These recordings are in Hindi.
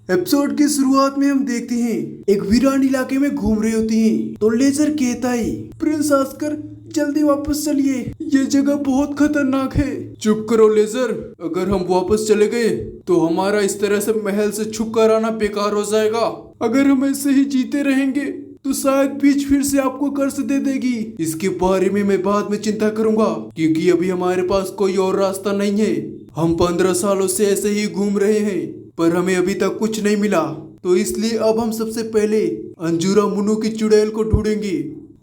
एपिसोड की शुरुआत में हम देखते हैं एक वीरान इलाके में घूम रहे होते हैं तो लेजर कहता है, प्रिंस आस्कर जल्दी वापस चलिए, ये जगह बहुत खतरनाक है। चुप करो लेजर, अगर हम वापस चले गए तो हमारा इस तरह से महल से छुप कर आना बेकार हो जाएगा। अगर हम ऐसे ही जीते रहेंगे तो शायद बीच फिर से आपको कर्ज दे देगी। इसके बारे में मैं बाद में चिंता करूंगा, क्योंकि अभी हमारे पास कोई और रास्ता नहीं है। हम 15 सालों से ऐसे ही घूम रहे हैं पर हमें अभी तक कुछ नहीं मिला, तो इसलिए अब हम सबसे पहले अंजुरा मुनु की चुड़ैल को ढूंढेंगे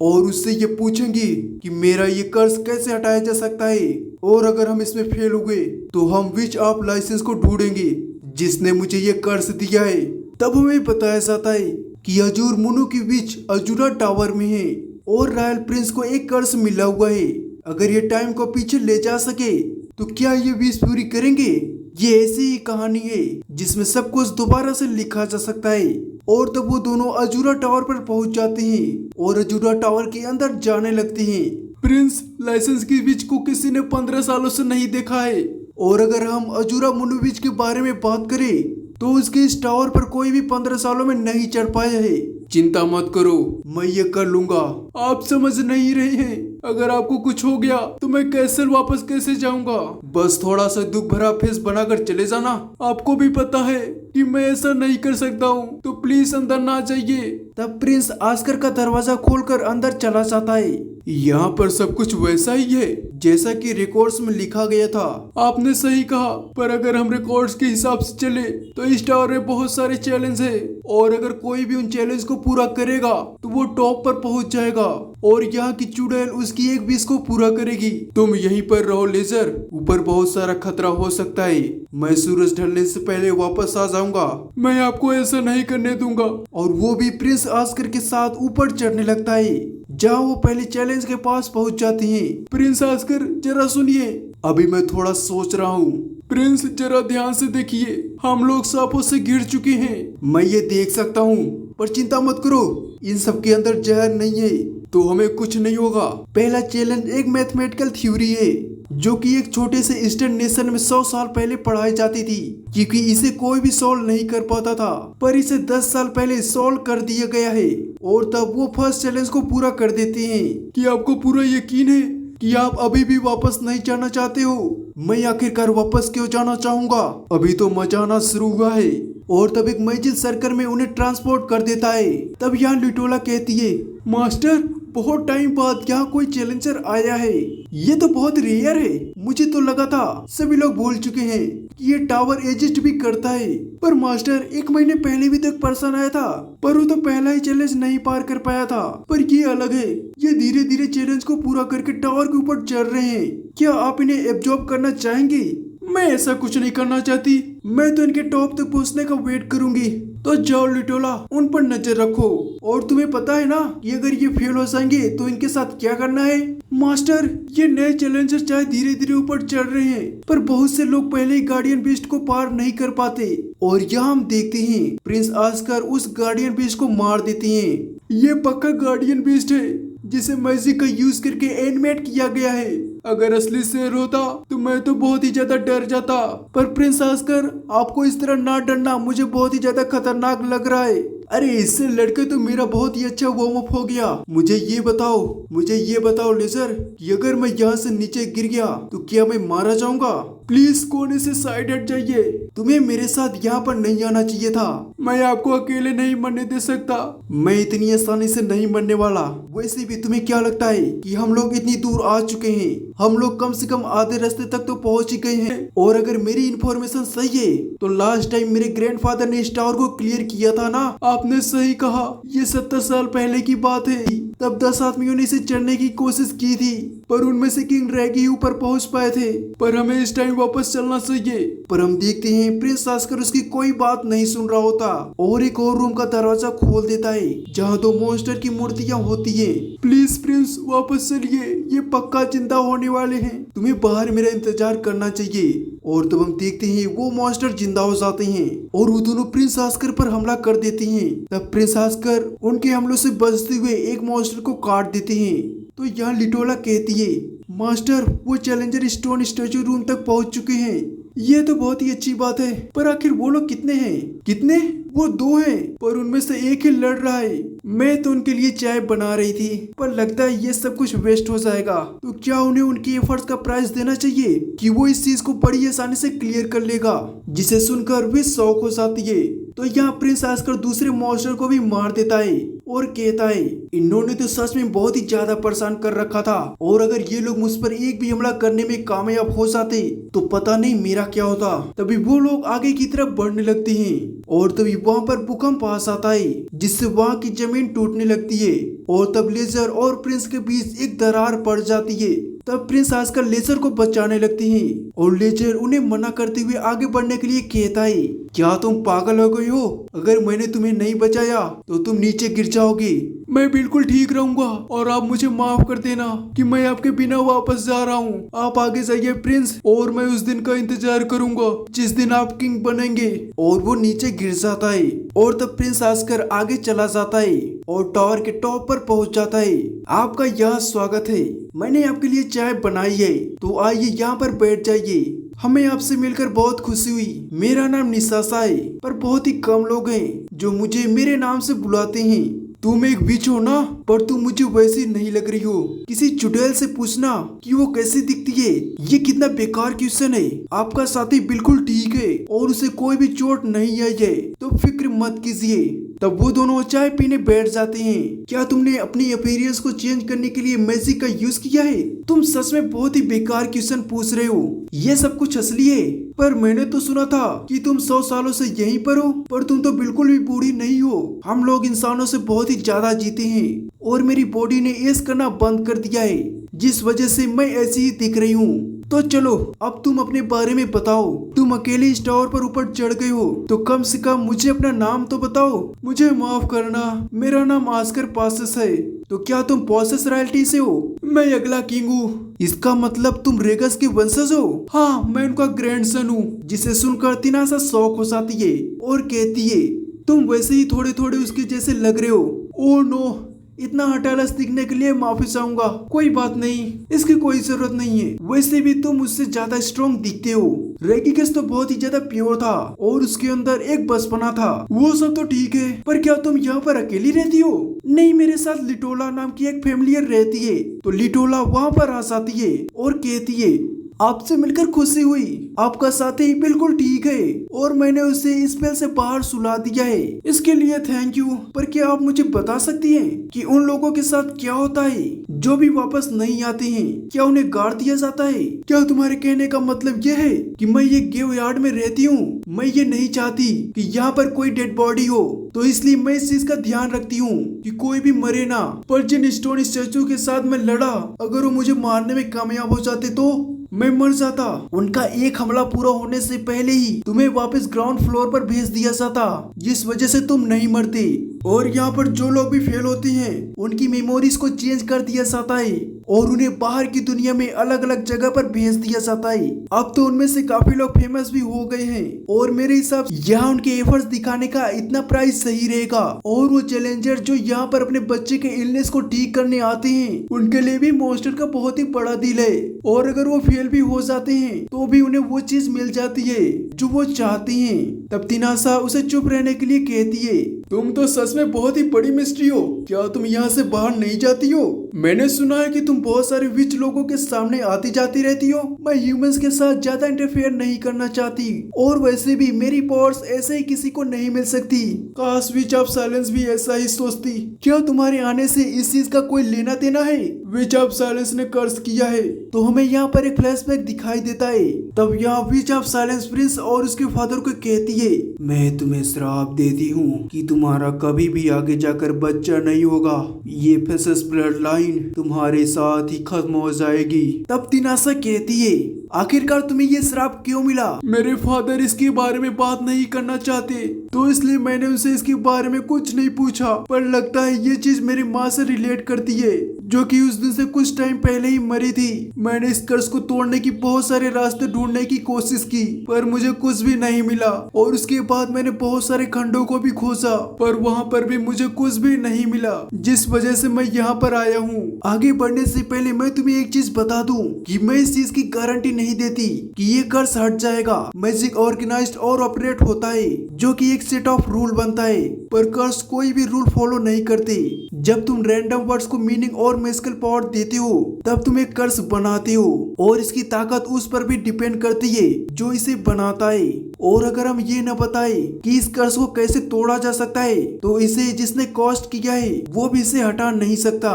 और उससे ये पूछेंगे कि मेरा ये कर्ज कैसे हटाया जा सकता है, और अगर हम इसमें फेल हुए तो हम विच ऑफ लाइसेंस को ढूंढेंगे जिसने मुझे ये कर्ज दिया है। तब हमें बताया जाता है कि अजूर मुनु की विच अजूरा टावर में है और रॉयल प्रिंस को एक कर्ज मिला हुआ है। अगर ये टाइम को पीछे ले जा सके तो क्या ये विश पूरी करेंगे। ये ऐसी ही कहानी है जिसमें सब कुछ दोबारा से लिखा जा सकता है। और तब वो दोनों अजूरा टावर पर पहुंच जाते हैं और अजूरा टावर के अंदर जाने लगते हैं। प्रिंस, लाइसेंस की विच को किसी ने 15 सालों से नहीं देखा है, और अगर हम अजूरा मुनु विच के बारे में बात करें तो उसके इस टावर पर कोई भी 15 सालों में नहीं चढ़ पाया है। चिंता मत करो, मैं ये कर लूंगा। आप समझ नहीं रहे हैं, अगर आपको कुछ हो गया तो मैं कैसल वापस कैसे जाऊंगा। बस थोड़ा सा दुख भरा फेस बनाकर चले जाना। आपको भी पता है कि मैं ऐसा नहीं कर सकता हूँ, तो प्लीज अंदर ना जाइए। तब प्रिंस आस्कर का दरवाजा खोलकर अंदर चला जाता है। यहाँ पर सब कुछ वैसा ही है जैसा कि रिकॉर्ड्स में लिखा गया था। आपने सही कहा, पर अगर हम रिकॉर्ड्स के हिसाब से चले तो इस टावर में बहुत सारे चैलेंज है, और अगर कोई भी उन चैलेंज को पूरा करेगा तो वो टॉप पर पहुंच जाएगा और यहाँ की चुड़ैल उसकी एक विश को पूरा करेगी। तुम यहीं पर रहो लेजर, ऊपर बहुत सारा खतरा हो सकता है। मैं सूरज ढलने से पहले वापस आ जाऊंगा। मैं आपको ऐसा नहीं करने दूंगा। और वो भी प्रिंस आस्कर के साथ ऊपर चढ़ने लगता है, जहाँ वो पहले चैलेंज के पास पहुंच जाती हैं। प्रिंस आस्कर जरा सुनिए, अभी मैं थोड़ा सोच रहा हूँ। प्रिंस जरा ध्यान से देखिए, हम लोग सांपों से घिर चुके हैं। मैं ये देख सकता हूँ, पर चिंता मत करो, इन सब के अंदर जहर नहीं है तो हमें कुछ नहीं होगा। पहला चैलेंज एक मैथमेटिकल थ्योरी है जो कि एक छोटे से ईस्टर्न नेशन में 100 साल पहले पढ़ाई जाती थी, क्योंकि इसे कोई भी सॉल्व नहीं कर पाता था, पर इसे 10 साल पहले सॉल्व कर दिया गया है। और तब वो फर्स्ट चैलेंज को पूरा कर देते हैं। कि आपको पूरा यकीन है कि आप अभी भी वापस नहीं जाना चाहते हो? मैं आखिरकार वापस क्यों जाना चाहूंगा, अभी तो मजा आना शुरू हुआ है। और तब एक मैजिक सर्कल में उन्हें ट्रांसपोर्ट कर देता है। तब यहाँ लिटोला कहती है, मास्टर बहुत टाइम बाद यहाँ कोई चैलेंजर आया है, ये तो बहुत रेयर है। मुझे तो लगा था सभी लोग भूल चुके हैं कि ये टावर एग्जिस्ट भी करता है। पर मास्टर 1 महीने पहले भी तो एक पर्सन आया था, पर वो तो पहला ही चैलेंज नहीं पार कर पाया था। पर ये अलग है, ये धीरे धीरे चैलेंज को पूरा करके टावर के ऊपर चढ़ रहे हैं। क्या आप इन्हें एब्जॉर्ब करना चाहेंगे? मैं ऐसा कुछ नहीं करना चाहती, मैं तो इनके टॉप तक पहुंचने का वेट करूंगी। तो जाओ लिटोला, उन पर नजर रखो। और तुम्हें पता है ना कि अगर ये फेल हो जाएंगे तो इनके साथ क्या करना है? मास्टर, ये नए चैलेंजर चाहे धीरे धीरे ऊपर चढ़ रहे हैं, पर बहुत से लोग पहले ही गार्डियन बीस्ट को पार नहीं कर पाते। और यहाँ हम देखते हैं प्रिंस आस्कर उस गार्डियन बीस्ट को मार देते हैं। ये पक्का गार्डियन बीस्ट है जिसे मैजिक का यूज करके एनिमेट किया गया है। अगर असली शेर होता तो मैं तो बहुत ही ज्यादा डर जाता, पर प्रिंस आस्कर आपको इस तरह ना डरना मुझे बहुत ही ज्यादा खतरनाक लग रहा है। अरे इससे लड़के तो मेरा बहुत ही अच्छा वार्म अप हो गया। मुझे ये बताओ लेजर, कि अगर मैं यहाँ से नीचे गिर गया तो क्या मैं मारा जाऊंगा? प्लीज कोने से साइड हट जाइए, तुम्हें मेरे साथ यहाँ पर नहीं आना चाहिए था। मैं आपको अकेले नहीं मरने दे सकता, मैं इतनी आसानी से नहीं मरने वाला। वैसे भी तुम्हें क्या लगता है कि हम लोग इतनी दूर आ चुके हैं? हम लोग कम से कम आधे रास्ते तक तो पहुंच ही गए हैं। और अगर मेरी इन्फॉर्मेशन सही है तो लास्ट टाइम मेरे ग्रैंडफादर ने इस टावर को क्लियर किया था ना। आपने सही कहा, ये 70 साल पहले की बात है। तब 10 आदमियों ने इसे चढ़ने की कोशिश की थी, पर उनमें से किंग रैग ही ऊपर पहुंच पाए थे। पर हमें इस टाइम वापस चलना चाहिए। पर हम देखते हैं प्रिंस आस्कर उसकी कोई बात नहीं सुन रहा होता और एक और रूम का दरवाजा खोल देता है जहाँ 2 मॉन्स्टर की मूर्तियाँ होती है। प्लीज प्रिंस वापस चलिए, ये पक्का जिंदा होने वाले हैं, तुम्हें बाहर मेरा इंतजार करना चाहिए। और तब हम देखते हैं वो मॉन्स्टर जिंदा हो जाते हैं और वो दोनों प्रिंस आस्कर पर हमला कर देते हैं। तब प्रिंस आस्कर उनके हमलों से बचते हुए एक मॉन्स्टर को काट देते हैं। तो यहाँ लिटोला कहती है, मास्टर वो चैलेंजर स्टोन स्टैचू रूम तक पहुंच चुके हैं। ये तो बहुत ही अच्छी बात है, पर आखिर वो लोग कितने हैं? कितने? वो 2 हैं, पर उनमें से एक ही लड़ रहा है। मैं तो उनके लिए चाय बना रही थी, पर लगता है ये सब कुछ वेस्ट हो जाएगा। तो क्या उन्हें उनकी एफर्ट्स का प्राइस देना चाहिए कि वो इस चीज को बड़ी आसानी से क्लियर कर लेगा, जिसे सुनकर भी शौक हो जाती है। तो यहाँ प्रिंस आजकल दूसरे मॉन्स्टर को भी मार देता है और कहता है इन्होंने तो सच में बहुत ही ज्यादा परेशान कर रखा था, और अगर ये लोग मुझ पर एक भी हमला करने में कामयाब हो जाते तो पता नहीं मेरा क्या होता। तभी वो लोग आगे की तरफ बढ़ने लगते हैं और तभी वहाँ पर भूकंप पास आता है, जिससे वहाँ की जमीन टूटने लगती है और तब लेजर और प्रिंस के बीच एक दरार पड़ जाती है। तब प्रिंस आजकल लेजर को बचाने लगती है और लेजर उन्हें मना करते हुए आगे बढ़ने के लिए कहता है क्या तुम पागल हो गई हो? अगर मैंने तुम्हें नहीं बचाया तो तुम नीचे गिर जाओगी। मैं बिल्कुल ठीक रहूंगा और आप मुझे माफ कर देना कि मैं आपके बिना वापस जा रहा हूँ। आप आगे जाइए प्रिंस, और मैं उस दिन का इंतजार करूंगा जिस दिन आप किंग बनेंगे। और वो नीचे गिर जाता है और तब प्रिंस आजकल आगे चला जाता है और टावर के टॉप पर पहुंच जाता है। आपका यहाँ स्वागत है, मैंने आपके लिए चाय बनाई है, तो आइए यहाँ पर बैठ जाइए। हमें आपसे मिलकर बहुत खुशी हुई। मेरा नाम निसासा है, पर बहुत ही कम लोग हैं जो मुझे मेरे नाम से बुलाते हैं। तुम एक विच हो ना, पर तुम मुझे वैसी नहीं लग रही हो। किसी चुड़ैल से पूछना कि वो कैसी दिखती है। ये कितना बेकार क्वेश्चन है। आपका साथी बिल्कुल ठीक है और उसे कोई भी चोट नहीं आई है, तो फिक्र मत कीजिए। तब वो दोनों चाय पीने बैठ जाते हैं। क्या तुमने अपनी अपीयरेंस को चेंज करने के लिए मैजिक का यूज किया है? तुम सच में बहुत ही बेकार क्वेश्चन पूछ रहे हो। ये सब कुछ असली है, पर मैंने तो सुना था कि तुम 100 सालों से यहीं पर हो, पर तुम तो बिल्कुल भी बूढ़ी नहीं हो। हम लोग इंसानों से बहुत ही ज्यादा जीते हैं और मेरी बॉडी ने ऐश करना बंद कर दिया है, जिस वजह से मैं ऐसी ही दिख रही हूँ। तो चलो अब तुम अपने बारे में बताओ। तुम अकेले इस टावर पर ऊपर चढ़ गए हो, तो कम से कम मुझे अपना नाम तो बताओ। मुझे माफ करना, मेरा नाम आस्कर पासेस है। तो क्या तुम पासेस रॉयल्टी से हो? मैं अगला किंग हूँ। इसका मतलब तुम रेगस के वंशज हो? हाँ, मैं उनका ग्रैंडसन हूँ। जिसे सुनकर तीना सा शौक हो जाती है और कहती है तुम वैसे ही थोड़े थोड़े उसके जैसे लग रहे हो। ओह नो, इतना हटालस दिखने के लिए माफी चाहूंगा। कोई बात नहीं, इसकी कोई जरूरत नहीं है। वैसे भी तुम मुझसे ज्यादा स्ट्रॉन्ग दिखते हो। रेगिकस तो बहुत ही ज्यादा प्योर था और उसके अंदर एक बचपना था। वो सब तो ठीक है, पर क्या तुम यहाँ पर अकेली रहती हो? नहीं, मेरे साथ लिटोला नाम की एक फैमिलियर रहती है। तो लिटोला वहाँ पर आ जाती है और कहती है आपसे मिलकर खुशी हुई। आपका साथी बिल्कुल ठीक है और मैंने उसे इस स्पेल से बाहर सुला दिया है। इसके लिए थैंक यू। पर क्या आप मुझे बता सकती हैं कि उन लोगों के साथ क्या होता है जो भी वापस नहीं आते हैं? क्या उन्हें गाड़ दिया जाता है? क्या तुम्हारे कहने का मतलब ये है कि मैं ये ग्रेवयार्ड में रहती हूँ? मैं ये नहीं चाहती कि यहाँ पर कोई डेड बॉडी हो, तो इसलिए मैं इस चीज का ध्यान रखती हूँ कि कोई भी मरे ना। पर जिन स्टोन स्टैचू के साथ मैं लड़ा, अगर वो मुझे मारने में कामयाब हो जाते तो मैं मर जाता। उनका एक हमला पूरा होने से पहले ही तुम्हें वापस ग्राउंड फ्लोर पर भेज दिया जाता, जिस वजह से तुम नहीं मरते। और यहाँ पर जो लोग भी फेल होते हैं उनकी मेमोरीज को चेंज कर दिया जाता है और उन्हें बाहर की दुनिया में अलग अलग जगह पर भेज दिया जाता है। अब तो उनमें से काफी लोग फेमस भी हो गए हैं और मेरे हिसाब से यहाँ उनके एफर्ट्स दिखाने का इतना प्राइस सही रहेगा। और वो चैलेंजर जो यहाँ पर अपने बच्चे के इलनेस को ठीक करने आते हैं, उनके लिए भी मॉन्स्टर का बहुत ही बड़ा दिल है। और अगर वो फेल भी हो जाते हैं तो भी उन्हें वो चीज मिल जाती है जो वो चाहती हैं। तब तिनासा उसे चुप रहने के लिए कहती है तुम तो सच में बहुत ही बड़ी मिस्ट्री हो। क्या तुम यहाँ से बाहर नहीं जाती हो? मैंने सुना है कि तुम बहुत सारे विच लोगों के सामने आती जाती रहती हो। मैं ह्यूमंस के साथ ज्यादा इंटरफेयर नहीं करना चाहती और वैसे भी मेरी पावर्स ऐसे ही किसी को नहीं मिल सकती। काश विच ऑफ साइलेंस भी ऐसा ही सोचती। क्या तुम्हारे आने से इस चीज का कोई लेना देना है? विच ऑफ साइलेंस ने कर्ज किया है। तो हमें यहाँ पर एक फ्लैशबैक दिखाई देता है। तब यहाँ विच ऑफ साइलेंस प्रिंस और उसके फादर को कहती है मैं तुम्हें श्राप देती हूँ कि तुम्हारा कभी भी आगे जाकर बच्चा नहीं होगा। ये फेसस ब्लड लाइन तुम्हारे साथ ही खत्म हो जाएगी। तब तिनासा कहती है आखिरकार तुम्हें ये श्राप क्यों मिला? मेरे फादर इसके बारे में बात नहीं करना चाहते, तो इसलिए मैंने उनसे इसके बारे में कुछ नहीं पूछा। पर लगता है ये चीज मेरी माँ से रिलेट करती है। जो कि उस दिन से कुछ टाइम पहले ही मरी थी। मैंने इस कर्ज को तोड़ने की बहुत सारे रास्ते ढूंढने की कोशिश की पर मुझे कुछ भी नहीं मिला और उसके बाद मैंने बहुत सारे खंडों को भी खोजा पर वहाँ पर भी मुझे कुछ भी नहीं मिला, जिस वजह से मैं यहाँ पर आया हूँ। आगे बढ़ने से पहले मैं तुम्हें एक चीज बता दूं कि मैं इस चीज की गारंटी नहीं देती कि ये कर्ज हट जाएगा। मैजिक ऑर्गेनाइज्ड और ऑपरेट होता है जो कि एक सेट ऑफ रूल बनता है, पर कर्ज कोई भी रूल फॉलो नहीं करते। जब तुम रैंडम वर्ड्स को मीनिंग और मैजिकल पावर देते हो तब तुम एक कर्ज बनाते हो और इसकी ताकत उस पर भी डिपेंड करती है जो इसे बनाता है। और अगर हम ये न बताए कि इस कर्ज को कैसे तोड़ा जा सकता है तो इसे जिसने कॉस्ट किया है वो भी इसे हटा नहीं सकता।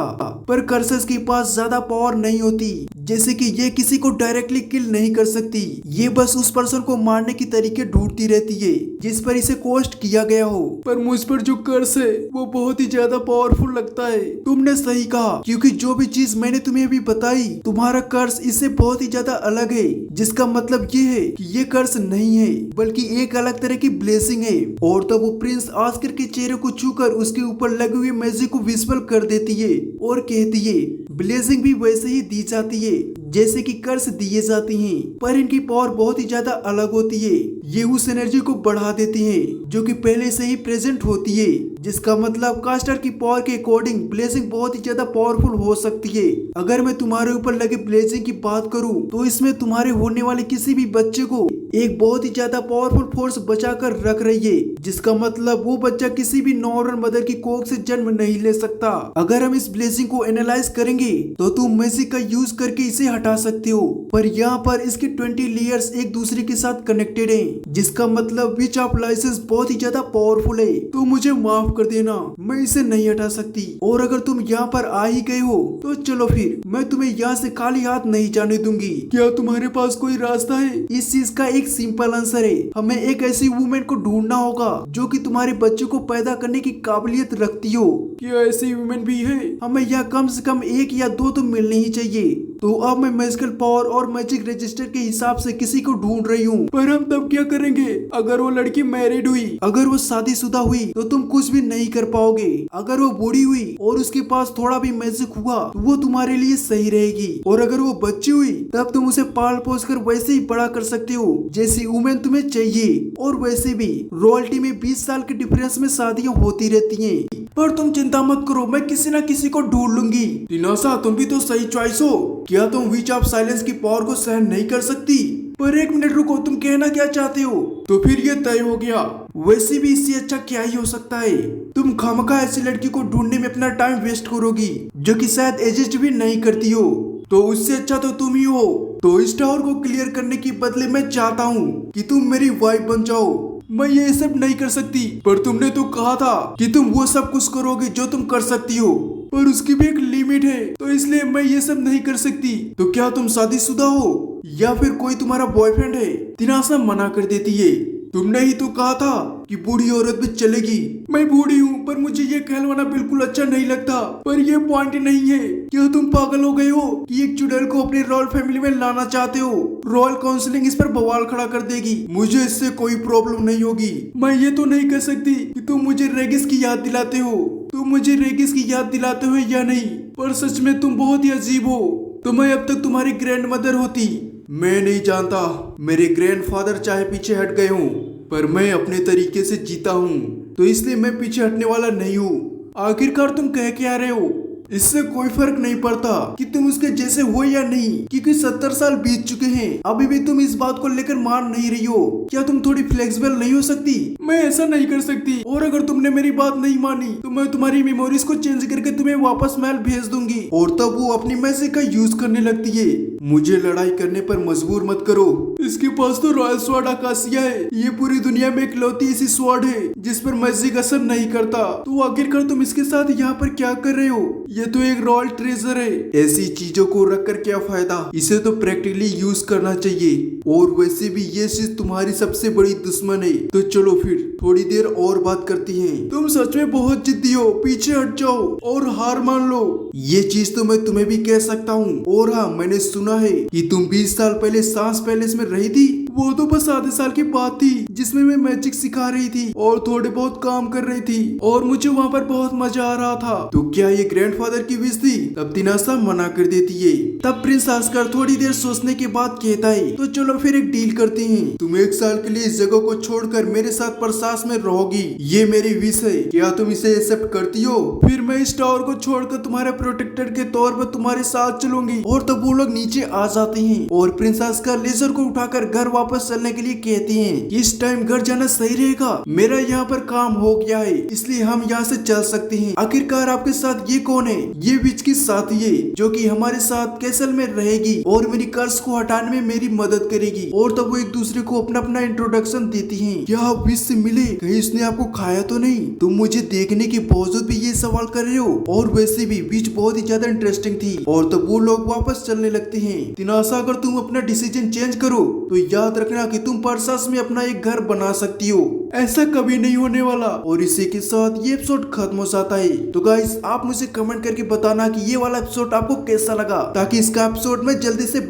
पर कर्सेस के पास ज्यादा पावर नहीं होती, जैसे कि ये किसी को डायरेक्टली किल नहीं कर सकती, ये बस उस पर्सन को मारने की तरीके ढूंढती रहती है जिस पर इसे कॉस्ट किया गया हो। पर मुझ पर जो कर्ज है वो बहुत ही ज्यादा पावरफुल लगता है। तुमने सही कहा, क्योंकि जो भी चीज मैंने तुम्हें अभी बताई तुम्हारा कर्ज इससे बहुत ही ज्यादा अलग है, जिसका मतलब ये है कि ये कर्ज नहीं है बल्कि एक अलग तरह की ब्लेसिंग है। और तब वो प्रिंस आस्कर के चेहरे को छूकर उसके ऊपर लगे हुए मैजिक को विजुअल कर देती है और कहती है ब्लेसिंग भी वैसे ही दी जाती है जैसे कि कर्ज दिए जाते हैं, पर इनकी पावर बहुत ही ज्यादा अलग होती है। ये उस एनर्जी को बढ़ा देती है जो कि पहले से ही प्रेजेंट होती है, जिसका मतलब कास्टर की पावर के अकॉर्डिंग ब्लेसिंग बहुत ही ज्यादा पावरफुल हो सकती है। अगर मैं तुम्हारे ऊपर लगे ब्लेसिंग की बात करूं तो इसमें तुम्हारे होने वाले किसी भी बच्चे को एक बहुत ही ज्यादा पावरफुल फोर्स बचा कर रख रही है, जिसका मतलब वो बच्चा किसी भी नॉर्मल मदर की कोख से जन्म नहीं ले सकता। अगर हम इस ब्लेसिंग को एनालाइज करेंगे तो तुम मैजिक का यूज करके इसे हटा सकते हो, पर यहाँ पर इसके 20 लेयर्स एक दूसरे के साथ कनेक्टेड हैं, जिसका मतलब विच ऑफ लाइसेंस बहुत ही ज्यादा पावरफुल है। तो मुझे माफ कर देना, मैं इसे नहीं हटा सकती। और अगर तुम यहाँ पर आ ही गए हो तो चलो फिर मैं तुम्हें यहाँ से खाली हाथ नहीं जाने दूंगी। क्या तुम्हारे पास कोई रास्ता है? इस चीज का एक सिंपल आंसर है, हमें एक ऐसी वुमेन को ढूंढना होगा जो कि तुम्हारे बच्चे को पैदा करने की काबिलियत रखती हो। क्या ऐसी वुमेन भी है? हमें यहाँ कम से कम एक या दो तो मिलनी ही चाहिए। तो अब मैं मैजिकल पावर और मैजिक रजिस्टर के हिसाब से किसी को ढूंढ रही हूँ। पर हम तब क्या करेंगे अगर वो लड़की मैरिड हुई? अगर वो शादीशुदा हुई तो तुम कुछ भी नहीं कर पाओगे। अगर वो बूढ़ी हुई और उसके पास थोड़ा भी मैजिक हुआ तो वो तुम्हारे लिए सही रहेगी। और अगर वो बच्ची हुई तब तुम उसे पाल पोस कर वैसे ही बड़ा कर सकते हो जैसी वुमेन तुम्हें चाहिए। और वैसे भी रॉयल्टी में 20 साल के डिफरेंस में शादियां होती रहती हैं। पर तुम चिंता मत करो, मैं किसी न किसी को ढूंढ लूंगी। टिनोसा, तुम भी तो सही चॉइस हो। क्या तुम विच ऑफ साइलेंस की पावर को सहन नहीं कर सकती? पर एक मिनट रुको, तुम कहना क्या चाहते हो? तो फिर ये तय हो गया। वैसे भी इससे अच्छा क्या ही हो सकता है? तुम खामखा ऐसी लड़की को ढूंढने में अपना टाइम वेस्ट करोगी जो कि शायद एग्जिस्ट भी नहीं करती हो, तो उससे अच्छा तो तुम ही हो। तो इस टावर को क्लियर करने के बदले मैं चाहता हूँ कि तुम मेरी वाइफ बन जाओ। मैं ये सब नहीं कर सकती, पर तुमने तो कहा था कि तुम वो सब कुछ करोगे जो तुम कर सकती हो, पर उसकी भी एक लिमिट है, तो इसलिए मैं ये सब नहीं कर सकती। तो क्या तुम शादीशुदा हो या फिर कोई तुम्हारा बॉयफ्रेंड है? तिनासा मना कर देती है। तुमने ही तो कहा था कि बूढ़ी औरत भी चलेगी। मैं बूढ़ी हूँ पर मुझे ये कहलवाना बिल्कुल अच्छा नहीं लगता, पर ये पॉइंट नहीं है। क्या तुम पागल हो गए हो कि एक चुड़ैल को अपनी रॉयल फैमिली में लाना चाहते हो? रॉयल काउंसिलिंग इस पर बवाल खड़ा कर देगी। मुझे इससे कोई प्रॉब्लम नहीं होगी। मैं ये तो नहीं कह सकती कि तुम मुझे रेगिस की याद दिलाते हो। तुम मुझे रेगिस की याद दिलाते हो या नहीं, पर सच में तुम बहुत ही अजीब हो। तो मैं अब तक तुम्हारी ग्रैंड मदर होती। मैं नहीं जानता, मेरे ग्रैंडफादर चाहे पीछे हट गए हों, पर मैं अपने तरीके से जीता हूँ, तो इसलिए मैं पीछे हटने वाला नहीं हूँ। आखिरकार तुम कह के आ रहे हो? इससे कोई फर्क नहीं पड़ता कि तुम उसके जैसे हो या नहीं, क्योंकि 70 साल बीत चुके हैं, अभी भी तुम इस बात को लेकर मान नहीं रही हो। क्या तुम थोड़ी फ्लेक्सिबल नहीं हो सकती? मैं ऐसा नहीं कर सकती, और अगर तुमने मेरी बात नहीं मानी तो मैं तुम्हारी मेमोरीज को चेंज करके तुम्हें वापस महल भेज दूंगी, और तब वो अपनी मैजिक का यूज करने लगती है। मुझे लड़ाई करने पर मजबूर मत करो। इसके पास तो रॉयल स्वॉर्ड आकाशिया है। ये पूरी दुनिया में इकलौती ऐसी स्वॉर्ड है जिस पर मैजिक असर नहीं करता। तो आखिरकार तुम इसके साथ यहाँ पर क्या कर रहे हो? ये तो एक रॉयल ट्रेजर है। ऐसी चीजों को रखकर क्या फायदा? इसे तो प्रैक्टिकली यूज करना चाहिए। और वैसे भी ये चीज तुम्हारी सबसे बड़ी दुश्मन है। तो चलो फिर थोड़ी देर और बात करती हैं। तुम सच में बहुत जिद्दी हो, पीछे हट जाओ और हार मान लो। ये चीज तो मैं तुम्हें भी कह सकता हूँ। और हाँ, मैंने सुना है कि तुम 20 साल पहले सांस पैलेस में रही थी। वो तो बस आधे साल की बात थी जिसमें मैं मैजिक सिखा रही थी और थोड़े बहुत काम कर रही थी और मुझे वहाँ पर बहुत मजा आ रहा था। तो क्या ये ग्रैंडफादर की विश थी? तब तिनासा मना कर देती है। तब प्रिंस आस्कर थोड़ी देर सोचने के बाद कहता है तो चलो फिर एक डील करते हैं। तुम 1 साल के लिए इस जगह को छोड़कर मेरे साथ प्रशास में रहोगी, ये मेरी विश है। क्या तुम इसे एक्सेप्ट करती हो? फिर मैं इस टावर को छोड़कर तुम्हारे प्रोटेक्टर के तौर पर तुम्हारे साथ चलूंगी। और तब वो लोग नीचे आ जाते हैं और प्रिंस आस्कर लेजर को उठाकर घर वापस चलने के लिए कहती हैं। इस टाइम घर जाना सही रहेगा, मेरा यहाँ पर काम हो गया है इसलिए हम यहाँ से चल सकते हैं। आखिरकार आपके साथ ये कौन है? ये विच की साथी है जो कि हमारे साथ कैसल में रहेगी और मेरी कर्ज को हटाने में मेरी मदद करेगी। और तब वो एक दूसरे को अपना अपना इंट्रोडक्शन देती हैं। क्या आप विच से मिले? कहीं उसने आपको खाया तो नहीं? तुम मुझे देखने के बावजूद भी ये सवाल कर रहे हो। और वैसे भी विच बहुत ही ज्यादा इंटरेस्टिंग थी। और तब वो लोग वापस चलने लगते हैं। तिनासा अगर तुम अपना डिसीजन चेंज करो तो याद रखना कि तुम प्रशास में अपना एक घर बना सकती हो। ऐसा कभी नहीं होने वाला। और इसी के साथ ये एपिसोड खत्म हो जाता है। तो गाइस आप मुझे कमेंट करके बताना कि ये वाला एपिसोड आपको कैसा लगा, ताकि इसका एपिसोड मैं जल्दी से